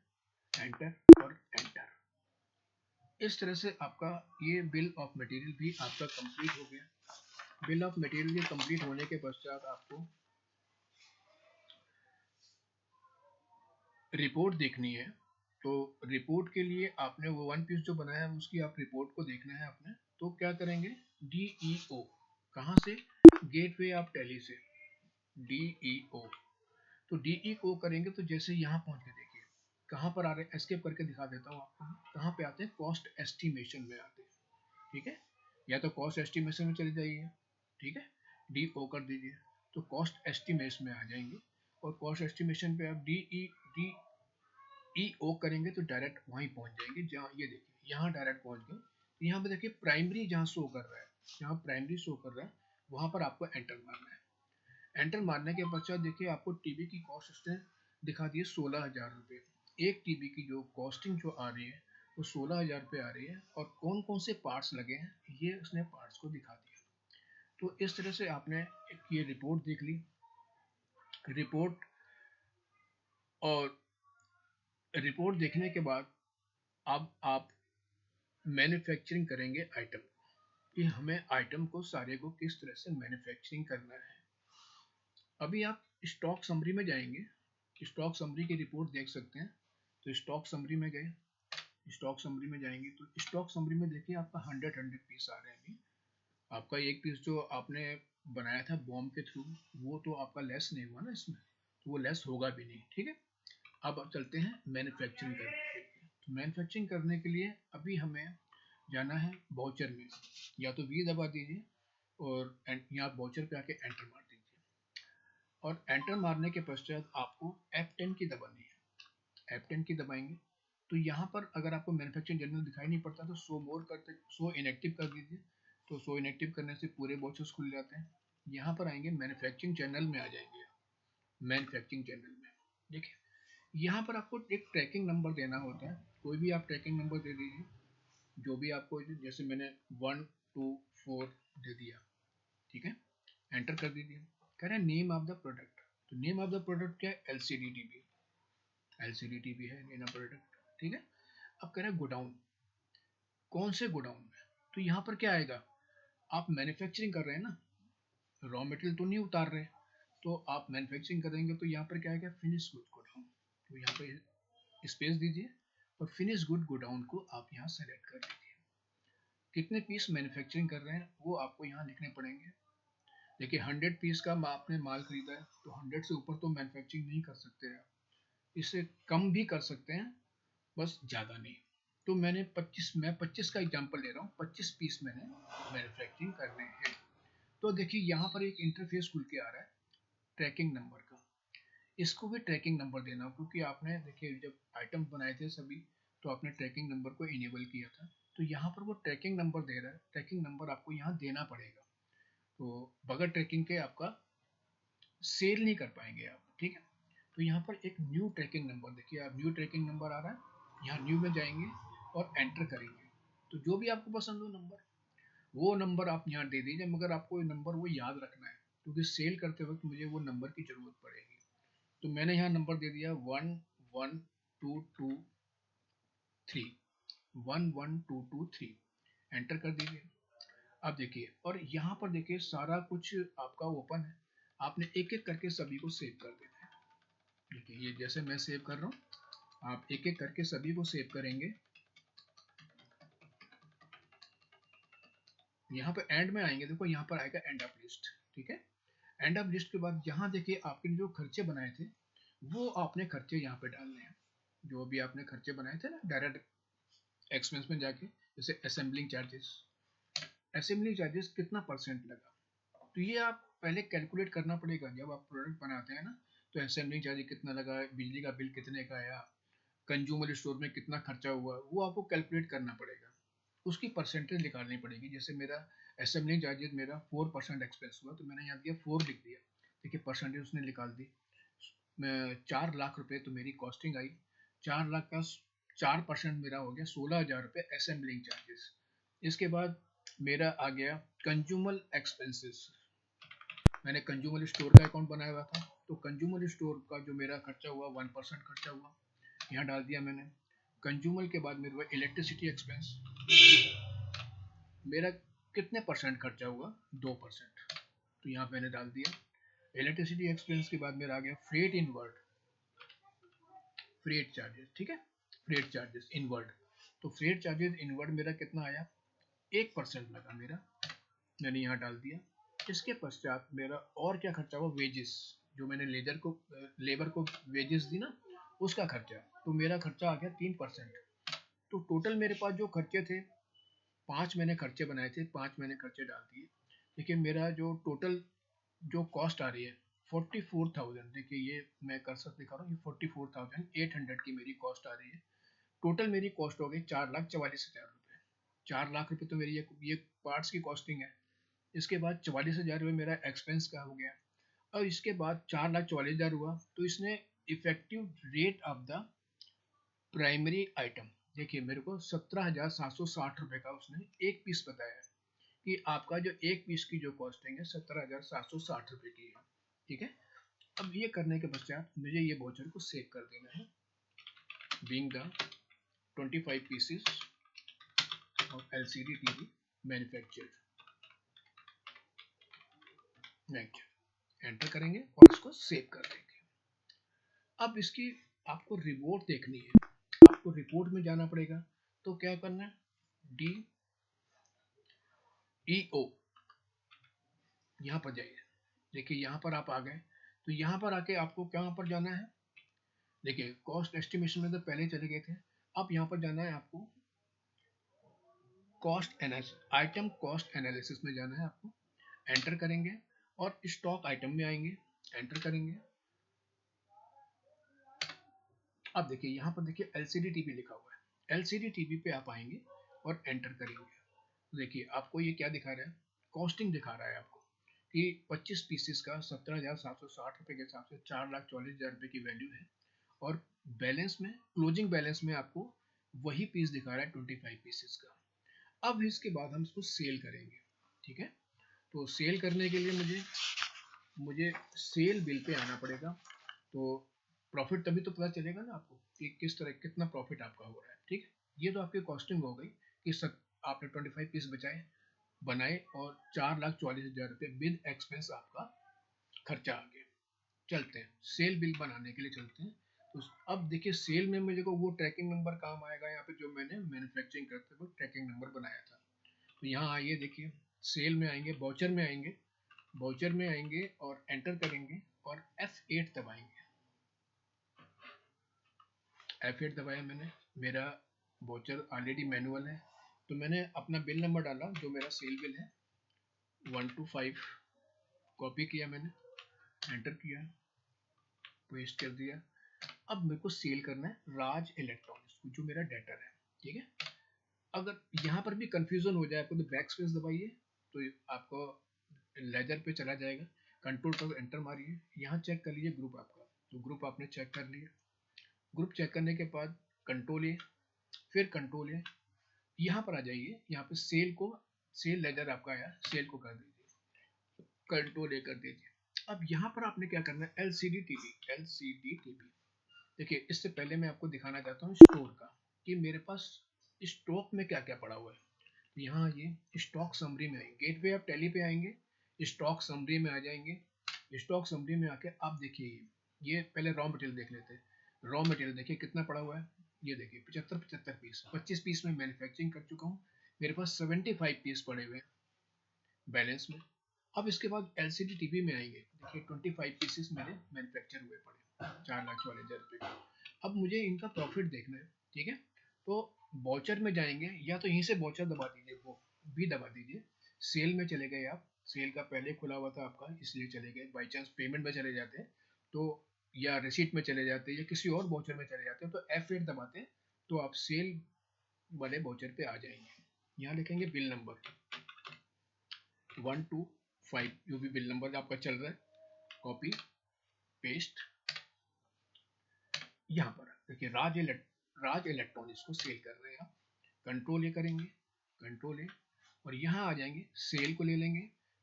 एंटर और एंटर। इस तरह से आपका ये बिल ऑफ मटेरियल भी आपका कंप्लीट हो गया। बिल ऑफ मटेरियल के कंप्लीट होने के पश्चात आपको रिपोर्ट देखनी है। तो रिपोर्ट के लिए आपने वो 1 पीस जो बनाया है उसकी आप रिपोर्ट को देखना है आपने, तो क्या करेंगे, DEO, कहाँ से, गेटवे ऑफ टैली से, DEO। तो DEO करेंगे तो जैसे यहाँ पहुँच के देखिए कहाँ पर आ रहे हैं, एस्केप करके दिखा देता हूँ आपको, कहाँ पे आते हैं, कॉस्ट एस्टिमेशन में आते हैं, ठीक है। या तो कॉस्ट एस्टिमेशन में चले जाइए, ठीक है, DO कर दीजिए, तो कॉस्ट एस्टिमेशन में आ जाएंगे, और कॉस्ट एस्टिमेशन पे आप डी ई ओ करेंगे तो डायरेक्ट वहीं पहुंच जाएंगे, जहाँ ये देखिए यहाँ डायरेक्ट पहुंच गए। तो यहाँ पे देखिए प्राइमरी जहाँ शो कर रहा है, जहाँ प्राइमरी शो कर रहा है वहाँ पर आपको एंटर मारना है। एंटर मारने के पश्चात देखिए आपको टीबी की कॉस्ट उसने दिखा दी है 16,000 रुपये। एक टीबी की जो कॉस्टिंग जो आ रही है वो 16,000 रुपये आ रही है, और कौन कौन से पार्ट्स लगे हैं ये उसने पार्ट्स को दिखा दिया। तो इस तरह से आपने ये रिपोर्ट देख ली। रिपोर्ट और रिपोर्ट देखने के बाद अब आप मैन्युफैक्चरिंग करेंगे आइटम, कि हमें आइटम को सारे को किस तरह से मैन्युफैक्चरिंग करना है। अभी आप स्टॉक समरी में जाएंगे, स्टॉक समरी की रिपोर्ट देख सकते हैं। तो स्टॉक समरी में गए, स्टॉक समरी में जाएंगे तो स्टॉक समरी में देखिए आपका 100 पीस आ रहे हैं। अभी आपका एक पीस जो आपने बनाया था बॉम्ब के थ्रू, वो तो आपका लेस नहीं हुआ ना इसमें, तो वो लेस होगा भी नहीं, ठीक है। अब चलते हैं मैन्युफैक्चरिंग करने के लिए। तो मैन्युफैक्चरिंग करने के लिए अभी हमें जाना है वाउचर में, या तो वी दबा दीजिए और यहाँ वाउचर पे आके एंटर मार दीजिए, और एंटर मारने के पश्चात आपको F10 की दबानी है। F10 की दबाएंगे तो यहाँ पर अगर आपको मैन्युफैक्चरिंग जनरल दिखाई नहीं पड़ता तो शो मोर करते, शो इनएक्टिव कर दीजिए। तो शो इनएक्टिव करने से पूरे वाउचर्स खुल जाते हैं। यहाँ पर आएंगे मैन्युफैक्चरिंग जनरल में आ जाएंगे, मैन्युफैक्चरिंग जनरल में देखिए यहाँ पर आपको एक ट्रैकिंग नंबर देना होता है, कोई भी आप ट्रैकिंग नंबर दे दीजिए, जो भी आपको, जैसे मैंने 124 दे दिया, ठीक है, एंटर कर दीजिए। कह रहे हैं नेम ऑफ द प्रोडक्ट, तो नेम ऑफ द प्रोडक्ट क्या है, LCD टीवी, LCD टीवी है नेम ऑफ प्रोडक्ट, ठीक है। अब कह रहे हैं गोडाउन, कौन से गोडाउन में, तो यहाँ पर क्या आएगा, आप मैन्युफैक्चरिंग कर रहे हैं ना, रॉ मटेरियल तो नहीं उतार रहे, तो आप मैन्युफैक्चरिंग करेंगे तो यहाँ पर क्या है, फिनिश गुड गोडाउन, तो यहाँ पे स्पेस दीजिए और फिनिश गुड गोडाउन को आप यहाँ सेलेक्ट कर लीजिए। कितने पीस मैन्युफैक्चरिंग कर रहे हैं वो आपको यहाँ लिखने पड़ेंगे। देखिए 100 पीस का आपने माल खरीदा है तो 100 से ऊपर तो मैन्युफैक्चरिंग नहीं कर सकते हैं, इससे कम भी कर सकते हैं, बस ज़्यादा नहीं। तो मैं 25 का एग्जांपल ले रहा हूँ, 25 पीस मैंने मैन्युफैक्चरिंग करने हैं। तो देखिए यहाँ पर एक इंटरफेस खुल के आ रहा है ट्रैकिंग नंबर का, इसको भी ट्रैकिंग नंबर देना, क्योंकि आपने देखिए जब आइटम बनाए थे सभी तो आपने ट्रैकिंग नंबर को इनेबल किया था, तो यहाँ पर वो ट्रैकिंग नंबर दे रहा है, ट्रैकिंग नंबर आपको यहाँ देना पड़ेगा। तो बगैर ट्रैकिंग के आपका सेल नहीं कर पाएंगे आप, ठीक है। तो यहाँ पर एक न्यू ट्रैकिंग नंबर, देखिए आप न्यू ट्रैकिंग नंबर आ रहा है, यहाँ न्यू में जाएंगे और एंटर करेंगे, तो जो भी आपको पसंद हो नंबर वो नंबर आप यहाँ दे दीजिए, मगर आपको ये नंबर वो याद रखना है क्योंकि सेल करते वक्त मुझे वो नंबर की जरूरत पड़ेगी। तो मैंने यहाँ नंबर दे दिया 11223, 11223, एंटर कर दीजिए। अब देखिए, और यहाँ पर देखिए सारा कुछ आपका ओपन है, आपने एक एक करके सभी को सेव कर देना है। देखिए ये जैसे मैं सेव कर रहा हूँ, आप एक एक करके सभी को सेव करेंगे। यहाँ पे एंड में आएंगे, देखो यहाँ पर आएगा एंड ऑफ लिस्ट, ठीक है। एंड ऑफ लिस्ट के बाद यहाँ देखिए आपने जो खर्चे बनाए थे वो आपने खर्चे यहाँ पे डालने हैं, जो भी आपने खर्चे बनाए थे ना डायरेक्ट एक्सपेंस में जाके, जैसे असेंबलिंग चार्जेस, असेंबलिंग चार्जेस कितना परसेंट लगा, तो ये आप पहले कैलकुलेट करना पड़ेगा। जब आप प्रोडक्ट बनाते हैं ना तो असेंबलिंग चार्ज कितना लगा, बिजली का बिल कितने का आया, कंज्यूमर स्टोर में कितना खर्चा हुआ, वो आपको कैलकुलेट करना पड़ेगा, उसकी परसेंटेज निकालनी पड़ेगी। जैसे मेरा असेंबलिंग चार्जेस मेरा 4% एक्सपेंस हुआ, तो मैंने यहाँ दिया 4 लिख दिया, देखिए परसेंटेज उसने निकाल दी। मैं 4 लाख रुपए तो मेरी कॉस्टिंग आई, 4 लाख का 4% मेरा हो गया 16,000 रुपये असेंबलिंग चार्जेस। इसके बाद मेरा आ गया कंज्यूमर एक्सपेंसेस, मैंने कंज्यूमर स्टोर का अकाउंट बनाया हुआ था, तो कंज्यूमर स्टोर का जो मेरा खर्चा हुआ 1% खर्चा हुआ, यहाँ डाल दिया मैंने। कंज्यूमर के बाद मेरे को इलेक्ट्रिसिटी एक्सपेंस, मेरा कितने परसेंट खर्चा हुआ, 2%, तो यहाँ मैंने डाल दिया। इलेक्ट्रिसिटी एक्सपेंस के बाद मेरा आ गया फ्रेट इनवर्ड, फ्रेट चार्जेस, ठीक है, फ्रेट चार्जेस इनवर्ड, तो फ्रेट चार्जेस इनवर्ड मेरा कितना आया, 1% लगा मेरा, मैंने यहाँ डाल दिया। इसके पश्चात मेरा और क्या खर्चा हुआ, वेजेस, जो मैंने लेबर को वेजेस दी ना उसका खर्चा, तो मेरा खर्चा आ गया 3%। तो टोटल मेरे पास जो खर्चे थे, 5 मैंने खर्चे बनाए थे, 5 मैंने खर्चे डाल दिए। देखिए मेरा जो टोटल जो कॉस्ट आ रही है 44,000, देखिए ये मैं कर्सर दिखा रहा हूँ, ये 44,800 की मेरी कॉस्ट आ रही है। टोटल मेरी कॉस्ट हो गई 4,44,000 रुपये। 4 लाख रुपये तो मेरी ये पार्ट्स की कॉस्टिंग है। इसके बाद 44,000 रुपये मेरा एक्सपेंस का हो गया, और इसके बाद 4,44,000 हुआ, तो इसने effective rate of the primary item, देखिए मेरे को 17,760 रुपये का उसने एक पीस बताया कि आपका जो एक पीस की जो कॉस्टिंग है 17,760 रुपये की है, ठीक है। अब ये करने के पश्चात मुझे ये वाउचर को सेव कर देना है, being the 25 pieces of LCD TV manufactured, next enter करेंगे और इसको सेव कर देंगे। अब इसकी आपको रिपोर्ट देखनी है, आपको रिपोर्ट में जाना पड़ेगा, तो क्या करना है, DEO, यहाँ पर जाइए। देखिए यहाँ पर आप आ गए, तो यहाँ पर आके आपको कहाँ पर जाना है, देखिए कॉस्ट एस्टिमेशन में तो पहले चले गए थे, अब यहाँ पर जाना है आपको cost analysis, item cost analysis में जाना है आपको, एंटर करेंगे और स्टॉक आइटम में आएंगे, एंटर करेंगे। अब देखिए यहाँ पर देखिए LCD TV लिखा हुआ है, LCD TV पे आप आएंगे और एंटर करेंगे। देखिए आपको ये क्या दिखा रहा है, कॉस्टिंग दिखा रहा है आपको कि 25 पीसेस का 17,760 रुपये के हिसाब से 4,40,000 रुपये की वैल्यू है, और बैलेंस में क्लोजिंग बैलेंस में आपको वही पीस दिखा रहा है 25 पीसेस का। अब इसके बाद हम इसको सेल करेंगे, ठीक है। तो सेल करने के लिए मुझे सेल बिल पे आना पड़ेगा, तो प्रॉफिट तभी तो पता चलेगा ना आपको कि किस तरह कितना प्रॉफिट आपका हो रहा है, ठीक है। ये तो आपकी कॉस्टिंग हो गई कि आपने 25 पीस बनाए और 4,40,000 रुपये विद एक्सपेंस आपका खर्चा आ गया। चलते हैं सेल बिल बनाने के लिए चलते हैं। तो अब देखिए सेल में मुझे को वो ट्रैकिंग नंबर काम आएगा यहाँ पे, जो मैंने मैन्युफैक्चरिंग करते वक्त ट्रैकिंग नंबर बनाया था। तो यहाँ आइए देखिए, सेल में आएंगे, बाउचर में आएंगे, बाउचर में आएंगे और एंटर करेंगे और F8 दबाएंगे। F8 दबाया मैंने, मेरा बाउचर ऑलरेडी मैनुअल है, तो मैंने अपना बिल नंबर डाला जो मेरा सेल बिल है 125, कॉपी किया मैंने, एंटर किया, पेस्ट कर दिया। अब मेरे को सेल करना है राज इलेक्ट्रॉनिक्स, जो मेरा डेटर है, ठीक है। अगर यहाँ पर भी कंफ्यूजन हो जाए आपको तो बैक स्पेस दबाइए, तो आपको लेजर पे चला जाएगा, कंट्रोल पर एंटर मारिए, यहाँ चेक कर लीजिए ग्रुप आपका, तो ग्रुप आपने चेक कर लिया। ग्रुप चेक करने के बाद कंट्रोल ए, फिर कंट्रोल ए, यहाँ पर आ जाइए, यहाँ पे सेल को, सेल लेजर आपका आया, सेल को कर दीजिए, कंट्रोल ए कर दीजिए। अब यहाँ पर आपने क्या करना है, एलसीडी टीवी, एलसीडी टीवी। देखिए इससे पहले मैं आपको दिखाना चाहता हूँ स्टोर का, कि मेरे पास स्टॉक में क्या क्या पड़ा हुआ है। तो यहाँ ये स्टॉक समरी में आएंगे, गेटवे ऑफ टैली पे आएंगे, स्टॉक समरी में आ जाएंगे। स्टॉक समरी में आके आप देखिए, ये पहले रॉ मटेरियल देख लेते हैं। रॉ मटेरियल देखिए कितना पड़ा हुआ है, ये देखिए 75 पीस, 25 पीस में मैन्युफैक्चरिंग कर चुका हूँ, मेरे पास 75 पीस पड़े हुए हैं बैलेंस में। अब इसके बाद एलसीडी टीवी में आएंगे, देखिए 25 पीसेस मेरे मैन्युफैक्चर हुए पड़े 4,44,000 रुपए। अब मुझे इनका प्रॉफिट देखना है, ठीक है। तो वॉचर में जाएंगे, या तो यहीं से वॉचर दबा दीजिए, वो भी दबा दीजिए। सेल में चले गए आप, सेल का पहले खुला हुआ था आपका इसलिए चले गए, बाई चांस पेमेंट में चले जाते हैं तो, या रिसीट में चले जाते हैं, या किसी और वॉचर में चले जाते हैं तो F8 दबाते हैं, तो आप सेल वाले वॉचर पे आ जाएंगे। यहाँ लिखेंगे बिल नंबर 125, जो भी बिल नंबर आपका चल रहा है, कॉपी पेस्ट। यहाँ पर देखिए राज इलेक्ट्रॉनिक्स को सेल कर रहे हैं आप, कंट्रोल ए करेंगे, कंट्रोल ए, और यहाँ आ जाएंगे, सेल को ले लेंगे,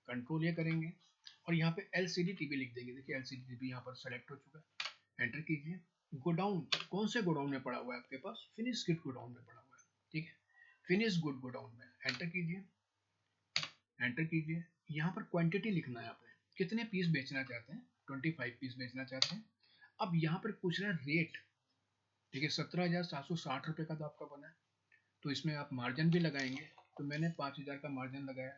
कंट्रोल ए करेंगे, और यहाँ पे एलसीडी टीवी लिख देंगे। देखिए एलसीडी टीवी यहाँ पर सेलेक्ट हो चुका है, एंटर कीजिए। गोडाउन, कौन से गोडाउन में पड़ा हुआ है आपके पास, फिनिश गुड गोडाउन में पड़ा हुआ है, ठीक है, फिनिश गुड गोडाउन में, एंटर कीजिए, एंटर कीजिए। यहाँ पर क्वांटिटी लिखना है आपने, कितने पीस बेचना चाहते हैं, 25 पीस बेचना चाहते हैं। अब यहाँ पर पूछ रहा है रेट, ठीक है, 17,760 रुपये का तो आपका बना है, तो इसमें आप मार्जिन भी लगाएंगे, तो मैंने 5,000 का मार्जिन लगाया,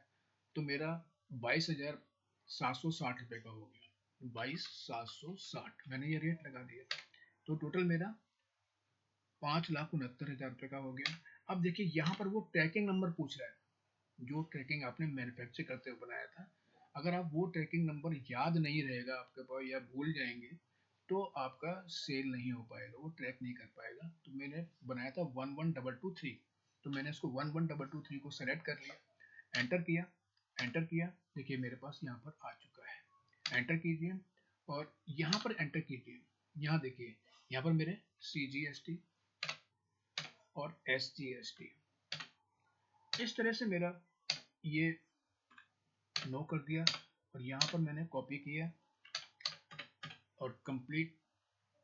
तो मेरा 22,760 रुपये का हो गया, 22,760 मैंने ये रेट लगा दिया, तो टोटल मेरा 5,69,000 रुपये का हो गया। अब देखिए यहाँ पर वो ट्रैकिंग नंबर पूछ रहा है, जो ट्रैकिंग आपने मैन्युफैक्चर करते हुए बनाया था। अगर आप वो ट्रैकिंग नंबर याद नहीं रहेगा आपके पास, या भूल जाएंगे, तो आपका सेल नहीं हो पाएगा, वो ट्रैक नहीं कर पाएगा। तो मैंने बनाया था 11,223, तो मैंने इसको 11,223 को सेलेक्ट कर लिया, एंटर किया, एंटर किया, देखिए मेरे पास यहाँ पर आ चुका है, एंटर कीजिए, और यहाँ पर एंटर कीजिए, यहाँ देखिए, यहाँ पर मेरे CGST और SGST, इस तरह से मेरा ये नो कर दिया, और यहाँ पर मैंने कॉपी किया और कंप्लीट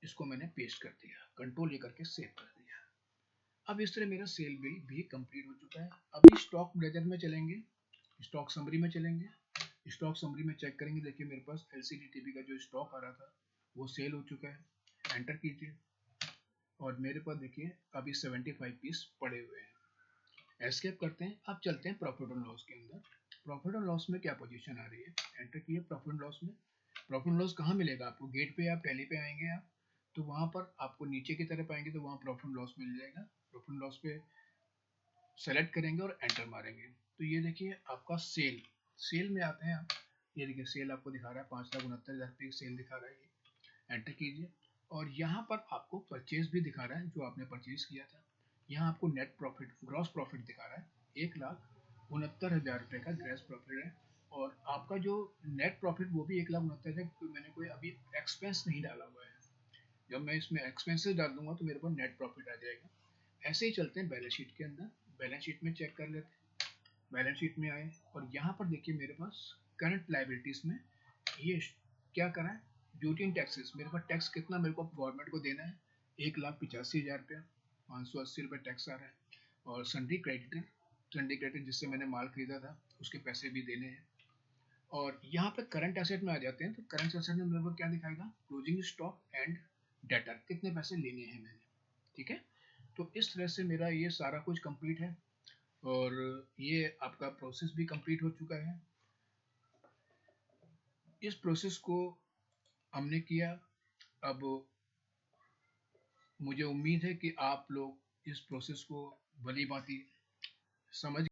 इसको मैंने पेस्ट कर दिया, कंट्रोल ये करके सेव कर दिया। अब इस तरह मेरा सेल बिल भी कंप्लीट हो चुका है। अभी स्टॉक लेजर में चलेंगे, स्टॉक समरी में चलेंगे, स्टॉक समरी में चेक करेंगे, देखिए मेरे पास एलसीडी टीवी का जो स्टॉक आ रहा था वो सेल हो चुका है, एंटर कीजिए, और मेरे पास देखिए अभी 75 पीस पड़े हुए हैं। एस्केप करते हैं, अब चलते हैं प्रॉफिट एंड लॉस के अंदर। प्रॉफिट एंड लॉस में क्या पोजीशन आ रही है, एंटर किए प्रॉफिट एंड लॉस में। प्रॉफिट एंड लॉस कहाँ मिलेगा आपको, गेट पे आप टैली पे आएंगे आप, तो वहाँ पर आपको नीचे की तरफ आएंगे तो वहाँ प्रॉफिट एंड लॉस मिल जाएगा, प्रॉफिट एंड लॉस पे सेलेक्ट करेंगे और एंटर मारेंगे, तो ये देखिए आपका सेल, सेल में आते हैं आप, ये देखिए सेल आपको दिखा रहा है 5,69,000 रुपये सेल दिखा रहा है, ये एंटर कीजिए, और यहाँ पर आपको परचेज भी दिखा रहा है जो आपने परचेज किया था। यहाँ आपको नेट प्रॉफिट, ग्रॉस प्रॉफिट दिखा रहा है, 1,69,000 रुपये का ग्रॉस प्रॉफिट है, और आपका जो नेट प्रॉफिट वो भी 1,69,000, क्योंकि मैंने कोई अभी एक्सपेंस नहीं डाला हुआ है, जब मैं इसमें एक्सपेंसेस डाल दूंगा तो मेरे पास नेट प्रॉफिट आ जाएगा। ऐसे ही चलते हैं बैलेंस शीट के अंदर, बैलेंस शीट में चेक कर लेते हैं, बैलेंस शीट में आए, और यहाँ पर देखिए मेरे पास करंट लाइबिलिटीज में ये क्या करा है, ड्यूटी एंड टैक्सेस, मेरे पास टैक्स कितना मेरे को गवर्नमेंट को देना है, 1,85,000 रुपया, 580 रुपये टैक्स आ रहा है, और सन्ड्री क्रेडिटर, सन्ड्री क्रेडिटर जिससे मैंने माल खरीदा था उसके पैसे भी देने हैं, और यहाँ पे करंट एसेट में आ जाते हैं, तो करंट एसेट में मेरे को क्या दिखाएगा, क्लोजिंग स्टॉक एंड डेटर, कितने पैसे लेने हैं मैंने, ठीक है। तो इस तरह से मेरा ये सारा कुछ कंप्लीट है और ये आपका प्रोसेस भी कंप्लीट हो चुका है। इस प्रोसेस को हमने किया। अब मुझे उम्मीद है कि आप लोग इस प्रोसेस को भली भांति समझ